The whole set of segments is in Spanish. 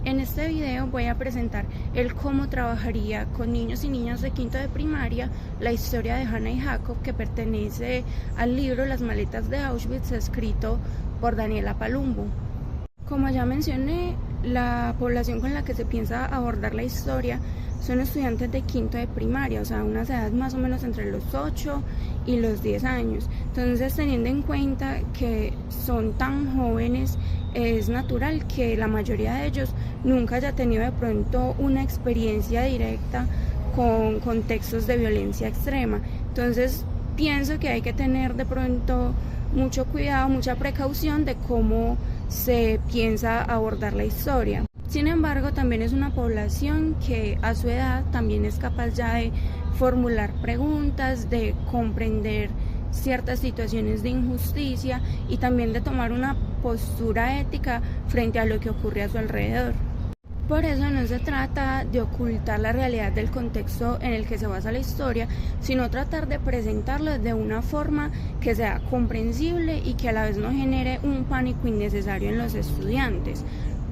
En este video voy a presentar el cómo trabajaría con niños y niñas de quinto de primaria la historia de Hannah y Jacob, que pertenece al libro Las maletas de Auschwitz, escrito por Daniela Palumbo. Como ya mencioné, la población con la que se piensa abordar la historia son estudiantes de quinto de primaria, o sea, unas edades más o menos entre los 8 y los 10 años. Entonces, teniendo en cuenta que son tan jóvenes, es natural que la mayoría de ellos nunca haya tenido de pronto una experiencia directa con contextos de violencia extrema. Entonces, pienso que hay que tener de pronto mucho cuidado, mucha precaución de cómo se piensa abordar la historia. Sin embargo, también es una población que a su edad también es capaz ya de formular preguntas, de comprender ciertas situaciones de injusticia y también de tomar una postura ética frente a lo que ocurre a su alrededor. Por eso no se trata de ocultar la realidad del contexto en el que se basa la historia, sino tratar de presentarlo de una forma que sea comprensible y que a la vez no genere un pánico innecesario en los estudiantes.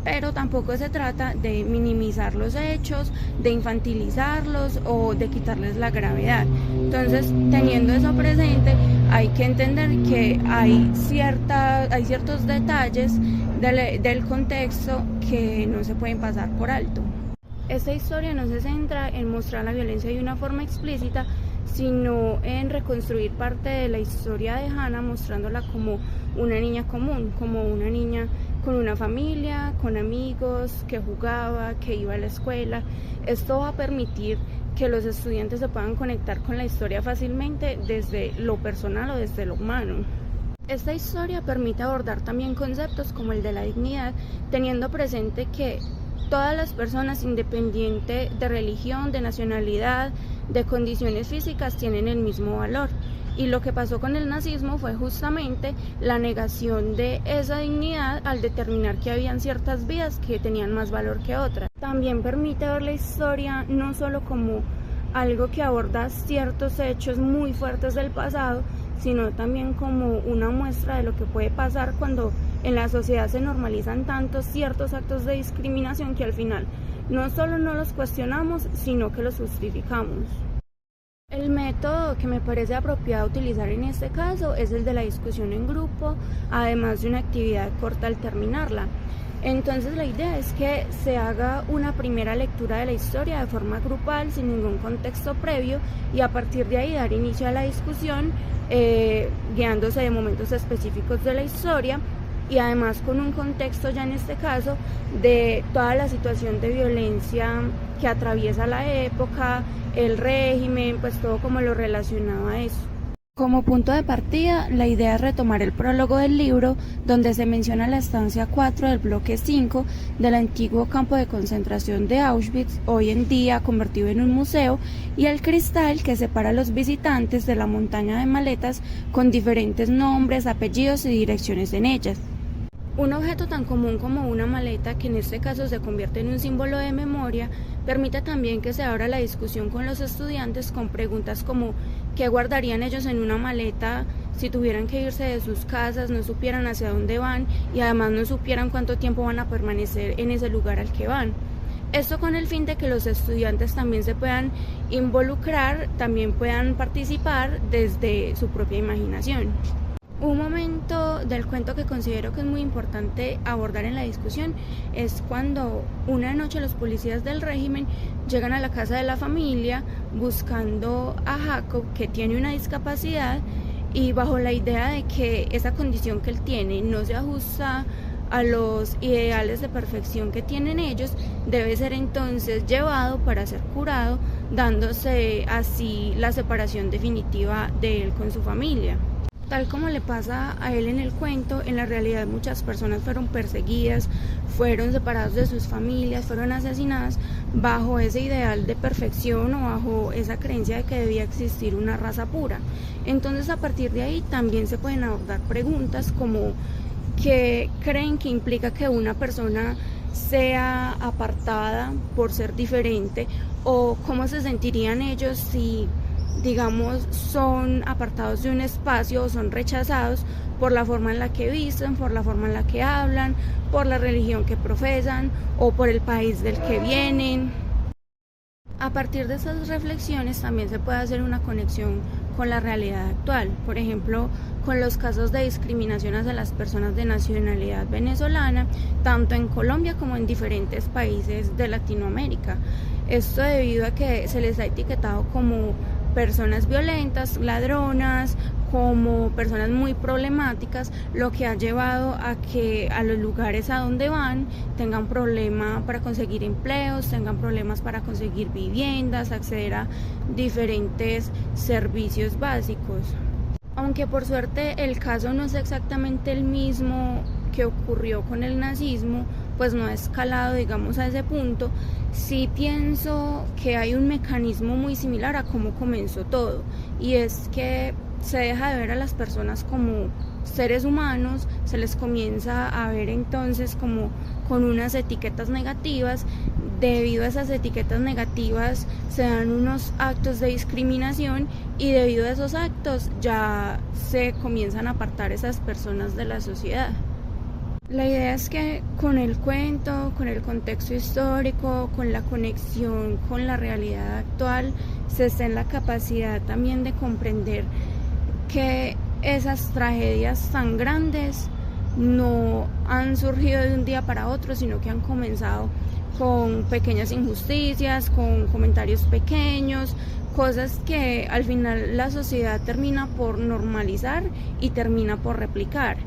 Pero tampoco se trata de minimizar los hechos, de infantilizarlos o de quitarles la gravedad. Entonces, teniendo eso presente, hay que entender que hay ciertos detalles del contexto que no se pueden pasar por alto. Esta historia no se centra en mostrar la violencia de una forma explícita, sino en reconstruir parte de la historia de Hannah, mostrándola como una niña común, como una niña con una familia, con amigos, que jugaba, que iba a la escuela. Esto va a permitir que los estudiantes se puedan conectar con la historia fácilmente desde lo personal o desde lo humano. Esta historia permite abordar también conceptos como el de la dignidad, teniendo presente que todas las personas, independiente de religión, de nacionalidad, de condiciones físicas, tienen el mismo valor. Y lo que pasó con el nazismo fue justamente la negación de esa dignidad al determinar que habían ciertas vidas que tenían más valor que otras. También permite ver la historia no solo como algo que aborda ciertos hechos muy fuertes del pasado, sino también como una muestra de lo que puede pasar cuando en la sociedad se normalizan tanto ciertos actos de discriminación que al final no solo no los cuestionamos, sino que los justificamos. El método que me parece apropiado utilizar en este caso es el de la discusión en grupo, además de una actividad corta al terminarla. Entonces la idea es que se haga una primera lectura de la historia de forma grupal, sin ningún contexto previo, y a partir de ahí dar inicio a la discusión, guiándose de momentos específicos de la historia y además con un contexto ya en este caso de toda la situación de violencia que atraviesa la época, el régimen, pues todo como lo relacionado a eso. Como punto de partida, la idea es retomar el prólogo del libro, donde se menciona la estancia 4 del bloque 5 del antiguo campo de concentración de Auschwitz, hoy en día convertido en un museo, y el cristal que separa a los visitantes de la montaña de maletas con diferentes nombres, apellidos y direcciones en ellas. Un objeto tan común como una maleta, que en este caso se convierte en un símbolo de memoria, permite también que se abra la discusión con los estudiantes con preguntas como ¿qué guardarían ellos en una maleta si tuvieran que irse de sus casas, no supieran hacia dónde van y además no supieran cuánto tiempo van a permanecer en ese lugar al que van? Esto con el fin de que los estudiantes también se puedan involucrar, también puedan participar desde su propia imaginación. Un momento del cuento que considero que es muy importante abordar en la discusión es cuando una noche los policías del régimen llegan a la casa de la familia buscando a Jacob, que tiene una discapacidad, y bajo la idea de que esa condición que él tiene no se ajusta a los ideales de perfección que tienen ellos, debe ser entonces llevado para ser curado, dándose así la separación definitiva de él con su familia. Tal como le pasa a él en el cuento, en la realidad muchas personas fueron perseguidas, fueron separadas de sus familias, fueron asesinadas bajo ese ideal de perfección o bajo esa creencia de que debía existir una raza pura. Entonces, a partir de ahí también se pueden abordar preguntas como ¿qué creen que implica que una persona sea apartada por ser diferente? ¿O cómo se sentirían ellos si digamos, son apartados de un espacio o son rechazados por la forma en la que visten, por la forma en la que hablan, por la religión que profesan o por el país del que vienen. A partir de esas reflexiones también se puede hacer una conexión con la realidad actual, por ejemplo, con los casos de discriminación hacia las personas de nacionalidad venezolana, tanto en Colombia como en diferentes países de Latinoamérica. Esto debido a que se les ha etiquetado como personas violentas, ladronas, como personas muy problemáticas, lo que ha llevado a que a los lugares a donde van tengan problemas para conseguir empleos, tengan problemas para conseguir viviendas, acceder a diferentes servicios básicos. Aunque por suerte el caso no es exactamente el mismo que ocurrió con el nazismo, pues no ha escalado, digamos, a ese punto, sí pienso que hay un mecanismo muy similar a cómo comenzó todo, y es que se deja de ver a las personas como seres humanos, se les comienza a ver entonces como con unas etiquetas negativas. Debido a esas etiquetas negativas se dan unos actos de discriminación y debido a esos actos ya se comienzan a apartar esas personas de la sociedad. La idea es que con el cuento, con el contexto histórico, con la conexión con la realidad actual, se esté en la capacidad también de comprender que esas tragedias tan grandes no han surgido de un día para otro, sino que han comenzado con pequeñas injusticias, con comentarios pequeños, cosas que al final la sociedad termina por normalizar y termina por replicar.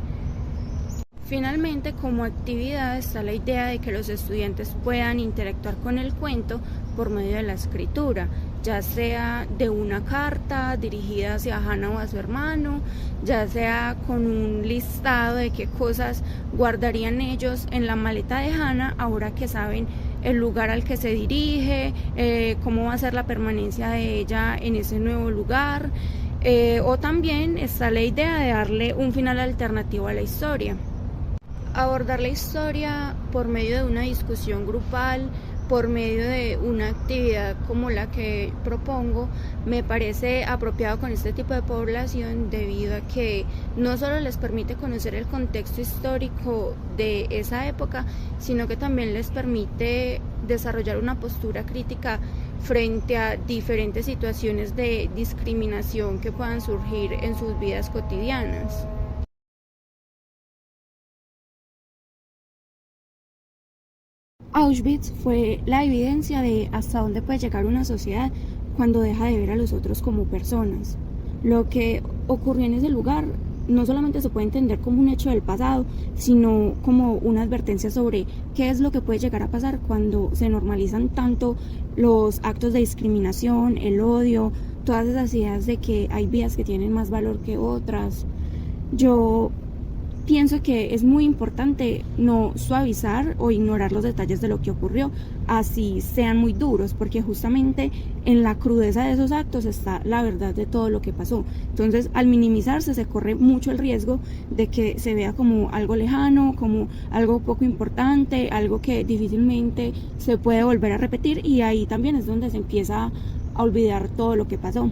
Finalmente, como actividad está la idea de que los estudiantes puedan interactuar con el cuento por medio de la escritura, ya sea de una carta dirigida hacia Hannah o a su hermano, ya sea con un listado de qué cosas guardarían ellos en la maleta de Hannah ahora que saben el lugar al que se dirige, cómo va a ser la permanencia de ella en ese nuevo lugar, o también está la idea de darle un final alternativo a la historia. Abordar la historia por medio de una discusión grupal, por medio de una actividad como la que propongo, me parece apropiado con este tipo de población debido a que no solo les permite conocer el contexto histórico de esa época, sino que también les permite desarrollar una postura crítica frente a diferentes situaciones de discriminación que puedan surgir en sus vidas cotidianas. Auschwitz fue la evidencia de hasta dónde puede llegar una sociedad cuando deja de ver a los otros como personas. Lo que ocurrió en ese lugar no solamente se puede entender como un hecho del pasado, sino como una advertencia sobre qué es lo que puede llegar a pasar cuando se normalizan tanto los actos de discriminación, el odio, todas esas ideas de que hay vidas que tienen más valor que otras. Yo pienso que es muy importante no suavizar o ignorar los detalles de lo que ocurrió, así sean muy duros, porque justamente en la crudeza de esos actos está la verdad de todo lo que pasó. Entonces, al minimizarse, se corre mucho el riesgo de que se vea como algo lejano, como algo poco importante, algo que difícilmente se puede volver a repetir, y ahí también es donde se empieza a olvidar todo lo que pasó.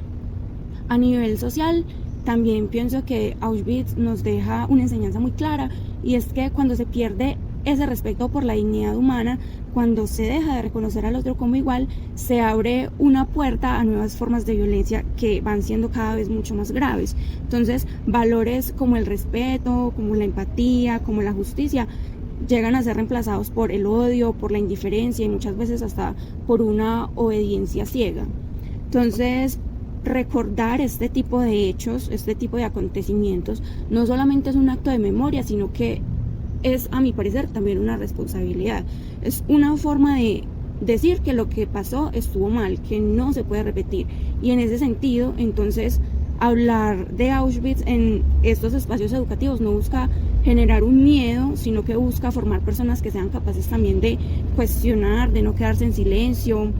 A nivel social, también pienso que Auschwitz nos deja una enseñanza muy clara, y es que cuando se pierde ese respeto por la dignidad humana, cuando se deja de reconocer al otro como igual, se abre una puerta a nuevas formas de violencia que van siendo cada vez mucho más graves. Entonces, valores como el respeto, como la empatía, como la justicia, llegan a ser reemplazados por el odio, por la indiferencia y muchas veces hasta por una obediencia ciega. Entonces, recordar este tipo de hechos, este tipo de acontecimientos, no solamente es un acto de memoria, sino que es, a mi parecer, también una responsabilidad. Es una forma de decir que lo que pasó estuvo mal, que no se puede repetir. Y en ese sentido, entonces, hablar de Auschwitz en estos espacios educativos no busca generar un miedo, sino que busca formar personas que sean capaces también de cuestionar, de no quedarse en silencio,